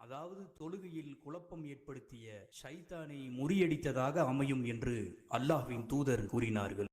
அதாவது தொழுகையில் குழப்பம் ஏற்படுத்திய ஷைத்தானை முறியடித்ததாக அமையும் என்று அல்லாஹ்வின் தூதர் கூறினார்கள்.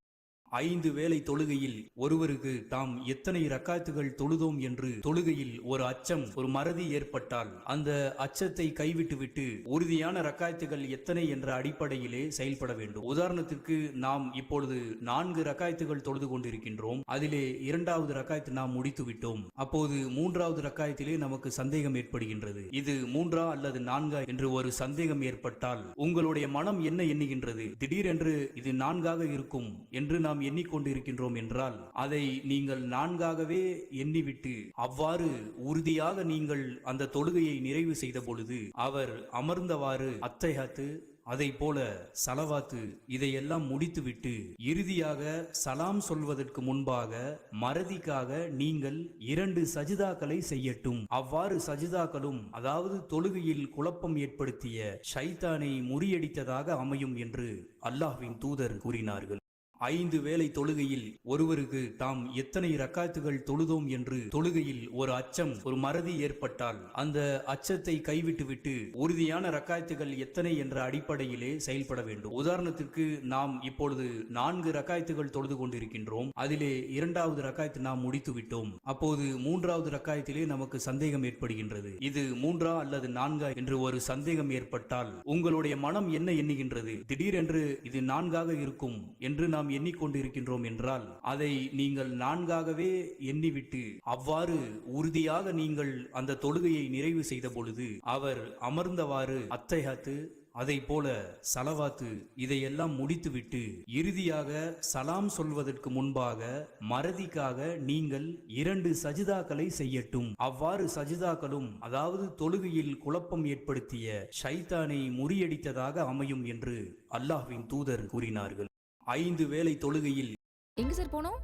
5 வேளை தொழுகையில் ஒருவருக்கு தாம் எத்தனை ரக்காத்துகள் தொழுதோம் என்று தொழுகையில் ஒரு அச்சம், ஒரு மறதி ஏற்பட்டால் அந்த அச்சத்தை கைவிட்டுவிட்டு உறுதியான ரக்காத்துகள் எத்தனை என்ற அடிப்படையிலே செயல்பட வேண்டும். உதாரணத்திற்கு நாம் இப்பொழுது 4 ரக்காத்துகள் தொழுது கொண்டிருக்கின்றோம். அதிலே 2வது ரக்காத்து நாம் முடித்து விட்டோம். அப்போது 3வது ரக்காத்திலே நமக்கு சந்தேகம் ஏற்படுகின்றது. இது 3ஆ அல்லது 4ஆ என்று ஒரு சந்தேகம் ஏற்பட்டால் உங்களுடைய மனம் என்ன எண்ணுகின்றது? திடீரென்று இது 4ஆக இருக்கும் என்று நாம் எண்ணிக்கொண்டிருக்கின்றோம் என்றால் அதை நீங்கள் 4ஆகவே எண்ணிவிட்டு அவ்வாறு உறுதியாக நீங்கள் அந்த தொழுகையை நிறைவு செய்த பொழுது அவர் அமர்ந்தவாறு அத்தைஹாத்து, அதை போல சலவாத்து இதையெல்லாம் முடித்துவிட்டு இறுதியாக சலாம் சொல்வதற்கு முன்பாக மறதிக்காக நீங்கள் 2 சஜிதாக்களை செய்யட்டும். அவ்வாறு சஜிதாக்களும் அதாவது தொழுகையில் குழப்பம் ஏற்படுத்திய ஷைத்தானை முறியடித்ததாக அமையும் என்று அல்லாஹ்வின் தூதர் கூறினார்கள். 5 வேளை தொழுகையில் ஒருவருக்கு தாம் எத்தனை ரக்காத்துகள் தொழுதோம் என்று தொழுகையில் ஒரு அச்சம், ஒரு மறதி ஏற்பட்டால் அந்த அச்சத்தை கைவிட்டுவிட்டு உறுதியான ரக்காத்துகள் எத்தனை என்ற அடிப்படையிலே செயல்பட வேண்டும். உதாரணத்திற்கு நாம் இப்பொழுது 4 ரக்காத்துகள் தொழுது கொண்டிருக்கின்றோம். அதிலே 2வது ரக்காத்து நாம் முடித்து விட்டோம். அப்போது 3வது ரக்காத்திலே நமக்கு சந்தேகம் ஏற்படுகின்றது. இது 3ஆ அல்லது 4ஆ என்று ஒரு சந்தேகம் ஏற்பட்டால் உங்களுடைய மனம் என்ன எண்ணுகின்றது? திடீரென்று இது 4ஆக இருக்கும் என்று நாம் எண்ணிக்கொண்டிருக்கின்றோம் என்றால் அதை நீங்கள் 4ஆகவே எண்ணிவிட்டு அவ்வாறு உறுதியாக நீங்கள் அந்த தொழுகையை நிறைவு செய்த பொழுது அவர் அமர்ந்தவாறு அத்தைஹாத்து, அதை போல சலவாத்து இதையெல்லாம் முடித்துவிட்டு இறுதியாக சலாம் சொல்வதற்கு முன்பாக மறதிக்காக நீங்கள் 2 சஜிதாக்களை செய்யட்டும். அவ்வாறு சஜிதாக்களும் அதாவது தொழுகையில் குழப்பம் ஏற்படுத்திய ஷைத்தானை முறியடித்ததாக அமையும் என்று அல்லாஹ்வின் தூதர் கூறினார்கள். 5 வேளை தொழுகையில் எங்க சார் போனோம்?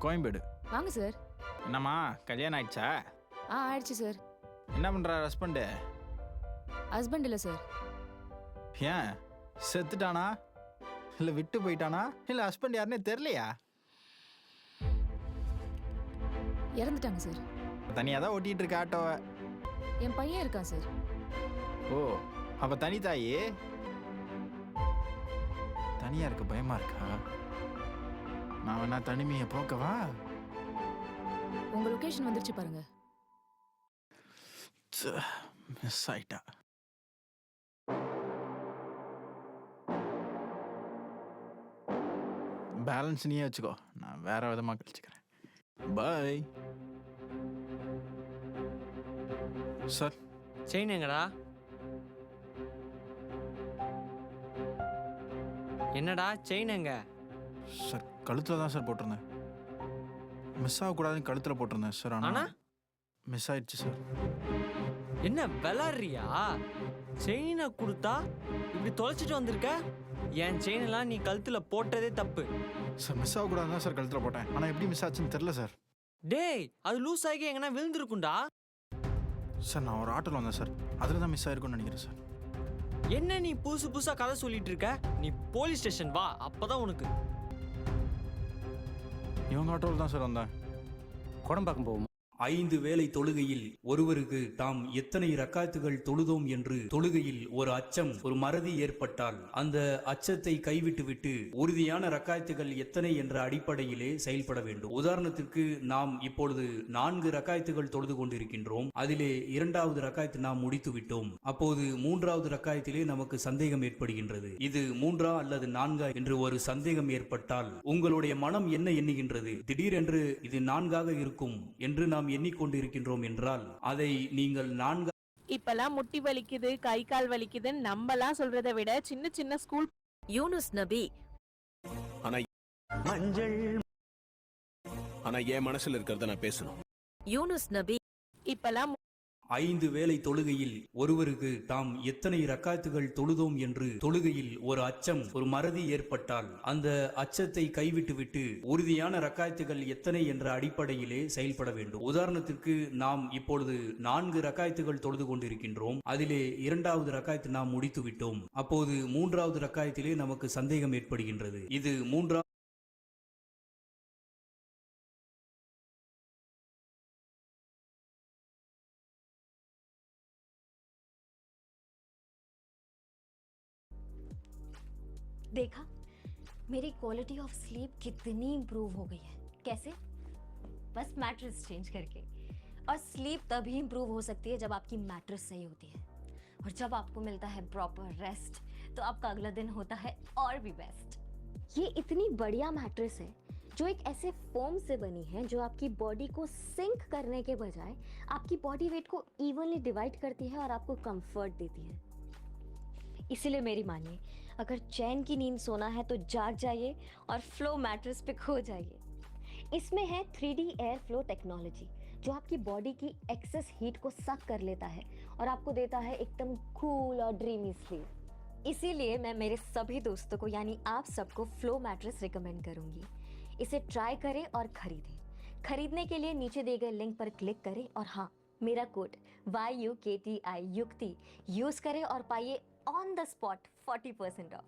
கோயம்பேடு. வாங்க சார். என்னம்மா கல்யாணம் ஆயிடுச்சா? ஆயிடுச்சு சார். என்ன பண்ற ஹஸ்பண்டு? ஹஸ்பண்ட் இல்ல சார். ஏன் செத்துட்டானா இல்லை விட்டு போயிட்டானா இல்லை ஹஸ்பண்ட் யாருன்னே தெரியலையா? இறந்துட்டாங்க சார். தனியாக தான் ஓட்டிகிட்டு இருக்க ஆட்டோவை. என் பையன் இருக்கான் சார். ஓ, அப்போ தனி தாயி தனியாக இருக்க பயமா இருக்கா? நான் வேணா தனிமையை போக்கவா? உங்க லொகேஷன் வந்துருச்சு பாருங்க. மிஸ் ஆயிட்டா. பேலன்ஸ் நீயே வச்சுக்கோ, நான் வேற விதமாக கழிச்சுக்கிறேன். Bye sir. செயின் எங்கடா? என்னடா செயின் எங்க? சார் கழுத்தில் தான் சார் போட்டிருந்தேன். மிஸ் ஆகக்கூடாதுன்னு கழுத்தில் போட்டிருந்தேன் சார். ஆனால் மிஸ் ஆயிடுச்சு சார். என்ன விளாடுறியா? செயினை கொடுத்தா இப்படி தொலைச்சிட்டு வந்திருக்க. என் செயினெல்லாம் நீ கழுத்தில் போட்டதே தப்பு சார். மிஸ் ஆகக்கூடாது தான் சார் கழுத்தில் போட்டேன். ஆனால் எப்படி மிஸ் ஆச்சுன்னு தெரில சார். டேய், அது லூஸ் ஆகி எங்கன்னா விழுந்துருக்குண்டா. சார் நான் ஒரு ஆட்டோவில் வந்தேன் சார், அதில் தான் மிஸ் ஆயிருக்கும்னு நினைக்கிறேன் சார். என்ன நீ புதுசு புதுசா கதை சொல்லிட்டு இருக்க? நீ போலீஸ் ஸ்டேஷன் வா, அப்பதான் உனக்கு. இவங்க ஆட்டோவில் தான் சார் வந்தேன். குடம்பாக்கம் போவோம். 5 வேளை தொழுகையில் ஒருவருக்கு தாம் எத்தனை ரக்காத்துகள் தொழுதோம் என்று தொழுகையில் ஒரு அச்சம், ஒரு மறதி ஏற்பட்டால் அந்த அச்சத்தை கைவிட்டுவிட்டு உறுதியான ரக்காத்துகள் எத்தனை என்ற அடிப்படையிலே செயல்பட வேண்டும். உதாரணத்திற்கு நாம் இப்பொழுது 4 ரக்காத்துகள் தொழுது கொண்டிருக்கின்றோம். அதிலே 2வது ரக்காத்து நாம் முடித்து விட்டோம். அப்போது 3வது ரக்காத்திலே நமக்கு சந்தேகம் ஏற்படுகின்றது. இது 3ஆ அல்லது 4ஆ என்று ஒரு சந்தேகம் ஏற்பட்டால் உங்களுடைய மனம் என்ன எண்ணுகின்றது? திடீரென்று இது 4ஆக இருக்கும் என்று நாம் எண்ணிக்கொண்டிருக்கின்றோம் என்றால் அதை நீங்கள் 4 இப்பெல்லாம் முட்டி வலிக்குது, கை கால் வலிக்குதுன்னு நம்மலாம் சொல்றதை விட சின்ன சின்ன ஸ்கூல் யூனுஸ் நபி ஆனா என் மனசுல இருக்கிறத நான் பேசணும். யூனுஸ் நபி இப்பெல்லாம் 5 வேளை தொழுகையில் ஒருவருக்கு தாம் எத்தனை ரக்காத்துகள் தொழுதோம் என்று தொழுகையில் ஒரு அச்சம், ஒரு மறதி ஏற்பட்டால் அந்த அச்சத்தை கைவிட்டுவிட்டு உறுதியான ரக்காத்துகள் எத்தனை என்ற அடிப்படையிலே செயல்பட வேண்டும். உதாரணத்திற்கு நாம் இப்பொழுது 4 ரக்காத்துகள் தொழுது கொண்டிருக்கின்றோம். அதிலே 2வது ரக்காத்து நாம் முடித்து விட்டோம். அப்போது 3வது ரக்காத்திலே நமக்கு சந்தேகம் ஏற்படுகின்றது. இது 3 देखा मेरी क्वालिटी ऑफ स्लीप कितनी इम्प्रूव हो गई है। कैसे? बस मैट्रेस चेंज करके। और स्लीप तभी इम्प्रूव हो सकती है जब आपकी मैट्रेस सही होती है, और जब आपको मिलता है प्रॉपर रेस्ट तो आपका अगला दिन होता है और भी बेस्ट। ये इतनी बढ़िया मैट्रेस है जो एक ऐसे फोम से बनी है जो आपकी बॉडी को सिंक करने के बजाय आपकी बॉडी वेट को इवनली डिवाइड करती है और आपको कंफर्ट देती है। इसीलिए मेरी मानिए, अगर चैन की नींद सोना है तो जाग जाइए और फ्लो मैट्रेस पे खो जाइए। इसमें है 3D एयर फ्लो टेक्नोलॉजी जो आपकी बॉडी की एक्सेस हीट को सक कर लेता है और आपको देता है एकदम कूल और ड्रीमी स्लीप। इसीलिए मैं मेरे सभी दोस्तों को यानी आप सबको फ्लो मैट्रेस रिकमेंड करूंगी। इसे ट्राई करें और खरीदें। खरीदने के लिए नीचे दिए गए लिंक पर क्लिक करें और हाँ, मेरा कोड YUKTI युक्ति यूज करें और पाइए ऑन द स्पॉट 40% ऑफ।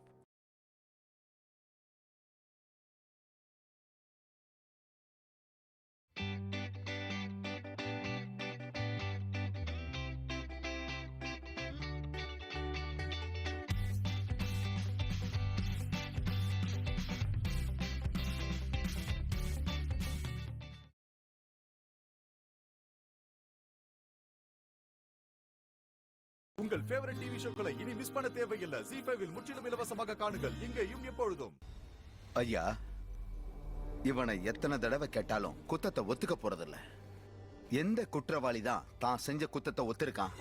உங்கள் ஃபேவரட் டிவி ஷோக்களை இனி மிஸ் பண்ண தேவையில்லை. ஜீ5 இல் முற்றிலும் இலவசமாக காணுங்கள். இங்கேயும் எப்பொழுதும். ஐயா, இவனை எத்தனை தடவை கேட்டாலும் குத்தத்தை ஒத்துக்க போறதில்ல. எந்த குற்றவாளி தான் செஞ்ச குத்தத்தை ஒத்துருக்கான்?